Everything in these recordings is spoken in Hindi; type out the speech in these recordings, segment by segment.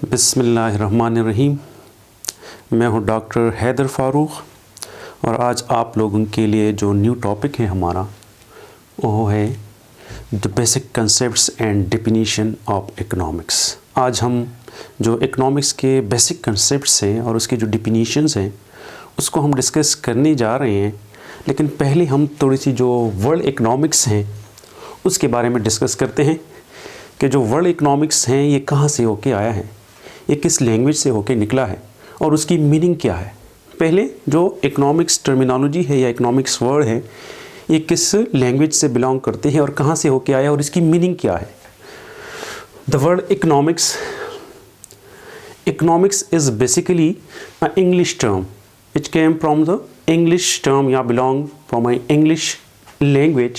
बिस्मिल्लाहिर्रहमानिर्रहीम। मैं हूं डॉक्टर हैदर फ़ारूक और आज आप लोगों के लिए जो न्यू टॉपिक है हमारा वो है the basic concepts and definition of economics. आज हम जो इकोनॉमिक्स के बेसिक कंसेप्ट्स हैं और उसके जो डेफिनेशंस हैं उसको हम डिस्कस करने जा रहे हैं, लेकिन पहले हम थोड़ी सी जो वर्ल्ड इकोनॉमिक्स हैं उसके बारे में डिस्कस करते हैं कि जो वर्ल्ड इकोनॉमिक्स हैं ये कहाँ से होके आया है, ये किस लैंग्वेज से होके निकला है और उसकी मीनिंग क्या है। पहले जो इकोनॉमिक्स टर्मिनोलॉजी है या इकोनॉमिक्स वर्ड है ये किस लैंग्वेज से बिलोंग करते हैं और कहाँ से होके आया और इसकी मीनिंग क्या है। The word economics is basically a English term which came from the English term या belong from a English language,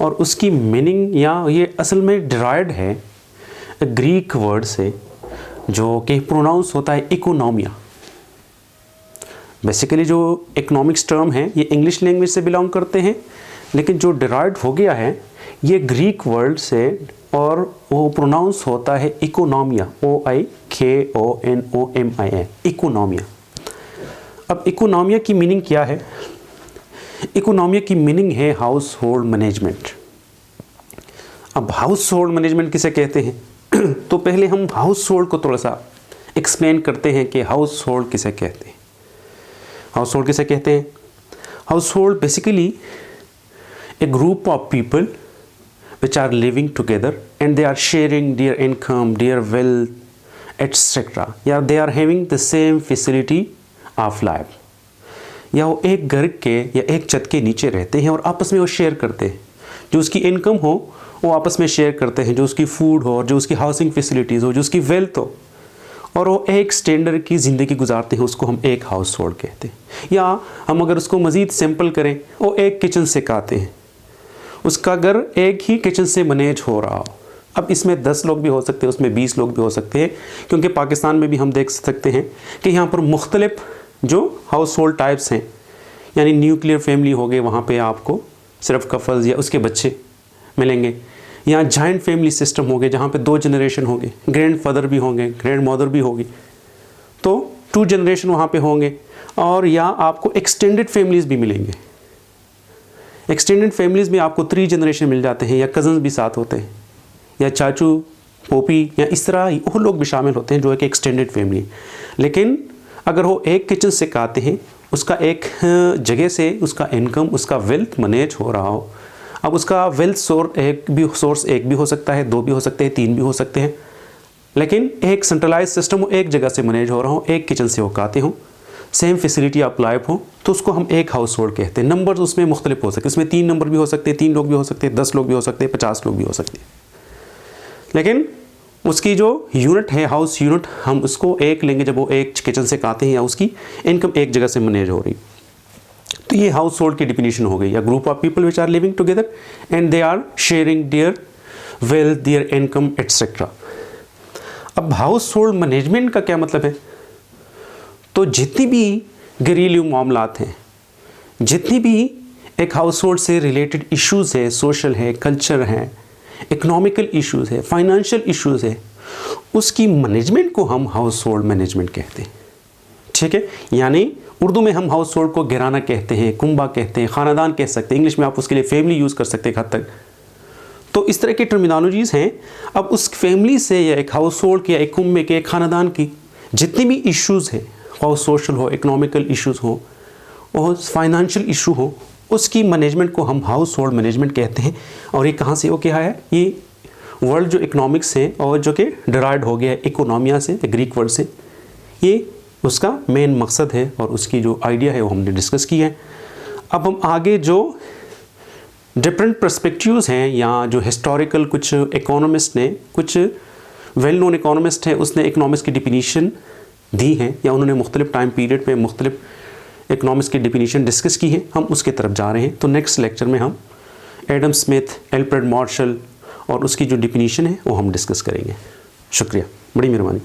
और उसकी मीनिंग या ये असल में डिराइव्ड है ग्रीक वर्ड से जो कि प्रोनाउंस होता है इकोनॉमिया। बेसिकली जो इकोनॉमिक्स टर्म है ये इंग्लिश लैंग्वेज से बिलोंग करते हैं, लेकिन जो डिराइव्ड हो गया है ये ग्रीक वर्ड से और वो प्रोनाउंस होता है इकोनॉमिया, OIKONOMIA, इकोनॉमिया। अब इकोनॉमिया की मीनिंग क्या है? इकोनॉमिया की मीनिंग है हाउस होल्ड मैनेजमेंट। अब हाउस होल्ड मैनेजमेंट किसे कहते हैं तो पहले हम हाउस होल्ड को थोड़ा सा एक्सप्लेन करते हैं कि हाउस होल्ड किसे कहते हैं। हाउस होल्ड किसे कहते हैं? House hold basically A group of people which are living together and they are sharing their income, their wealth, etc. या they are having the same facility of life, या वो एक घर के या एक छत के नीचे रहते हैं और आपस में वो शेयर करते हैं। जो उसकी इनकम हो वो आपस में शेयर करते हैं, जो उसकी फूड हो और जो उसकी हाउसिंग फैसिलिटीज़ हो, जो उसकी वेल्थ हो, और वो एक स्टैंडर्ड की ज़िंदगी गुजारते हैं, उसको हम एक हाउस होल्ड कहते हैं। या हम अगर उसको मज़ीद सिंपल करें, वो एक किचन से कहते हैं, उसका घर एक ही किचन से मैनेज हो रहा हो। अब इसमें 10 लोग भी हो सकते हैं, उसमें 20 लोग भी हो सकते हैं, क्योंकि पाकिस्तान में भी हम देख सकते हैं कि यहाँ पर मुख्तलिफ जो हाउस होल्ड टाइप्स हैं, यानी न्यूक्लियर फैमिली हो गए, वहाँ पे आपको सिर्फ कपल्स या उसके बच्चे मिलेंगे, या जॉइंट फैमिली सिस्टम हो गए जहाँ पे 2 जनरेशन होंगे, ग्रैंड फादर भी होंगे, ग्रैंड मदर भी होगी, तो 2 जनरेशन वहाँ पे होंगे। और या आपको एक्सटेंडेड फैमिलीज़ भी मिलेंगे। एक्सटेंडेड फैमिलीज़ में आपको 3 जनरेशन मिल जाते हैं, या कज़न्स भी साथ होते हैं, या चाचू पोपी या इस तरह वो लोग भी शामिल होते हैं जो एक एक्सटेंडेड फैमिली। लेकिन अगर वो एक किचन से कहते हैं, उसका एक जगह से उसका इनकम, उसका वेल्थ मैनेज हो रहा हो। अब उसका वेल्थ सोर्स एक भी हो सकता है, 2 भी हो सकते हैं, 3 भी हो सकते हैं, लेकिन एक सेंट्रलाइज सिस्टम एक जगह से मैनेज हो रहा हो, एक किचन से वो कहते हों, सेम फैसिलिटी ऑफ लाइफ हो, तो उसको हम एक हाउस होल्ड कहते हैं। नंबर्स उसमें मुख्तलिफ हो सकते हैं, इसमें 3 नंबर भी हो सकते हैं, 3 लोग भी हो सकते हैं, 10 लोग भी हो सकते हैं, 50 लोग भी हो सकते हैं, लेकिन उसकी जो यूनिट है हाउस यूनिट, हम उसको एक लेंगे जब वो एक किचन से कहते हैं या उसकी इनकम एक जगह से मैनेज हो रही। तो ये हाउस होल्ड की डिफिनीशन हो गई, या group of people which are living together and they are sharing their wealth, their income etcetera. अब हाउस होल्ड मैनेजमेंट का क्या मतलब है? तो जितनी भी घरेलू मामलात हैं, जितनी भी एक हाउस होल्ड से रिलेटेड इश्यूज़ है, सोशल है, कल्चर है, इकोनॉमिकल इश्यूज़ है, फाइनेंशियल इश्यूज़ है, उसकी मैनेजमेंट को हम हाउस होल्ड मैनेजमेंट कहते हैं। ठीक है, यानी उर्दू में हम हाउस होल्ड को घराना कहते हैं, कुंबा कहते हैं, ख़ानदान कह सकते हैं, इंग्लिश में आप उसके लिए फैमिली यूज़ कर सकते हैं एक हद तक। तो इस तरह की टर्मिनोलॉजीज़ हैं। अब उस फैमिली से या एक हाउस होल्ड के या एक कुंबे के, एक ख़ानदान की जितनी भी इश्यूज़ हैं, और सोशल हो, इकोनॉमिकल इश्यूज़ हो और फाइनेंशियल इशू हो, उसकी मैनेजमेंट को हम हाउस होल्ड मैनेजमेंट कहते हैं। और ये कहाँ से हो क्या है? ये वर्ल्ड जो इकोनॉमिक्स है और जो कि डिराइव्ड हो गया है इकोनॉमिया से, ग्रीक वर्ड से, ये उसका मेन मकसद है और उसकी जो आइडिया है वो हमने डिस्कस की है। अब हम आगे जो डिफरेंट पर्सपेक्टिव्स हैं, या जो हिस्टोरिकल कुछ इकोनॉमिस्ट ने, कुछ वेल नोन इकोनॉमिस्ट हैं, उसने इकोनॉमिक्स की डिफिनीशन दी है, या उन्होंने मुख्तलिफ टाइम पीरियड में मुख्तलिफ इकोनॉमिक्स की डिफिनीशन डिस्कस की है, हम उसके तरफ जा रहे हैं। तो नेक्स्ट लेक्चर में हम एडम स्मिथ, एल्फ्रेड मार्शल और उसकी जो डिफिनीशन है वो हम डिस्कस करेंगे। शुक्रिया, बड़ी मेहरबानी।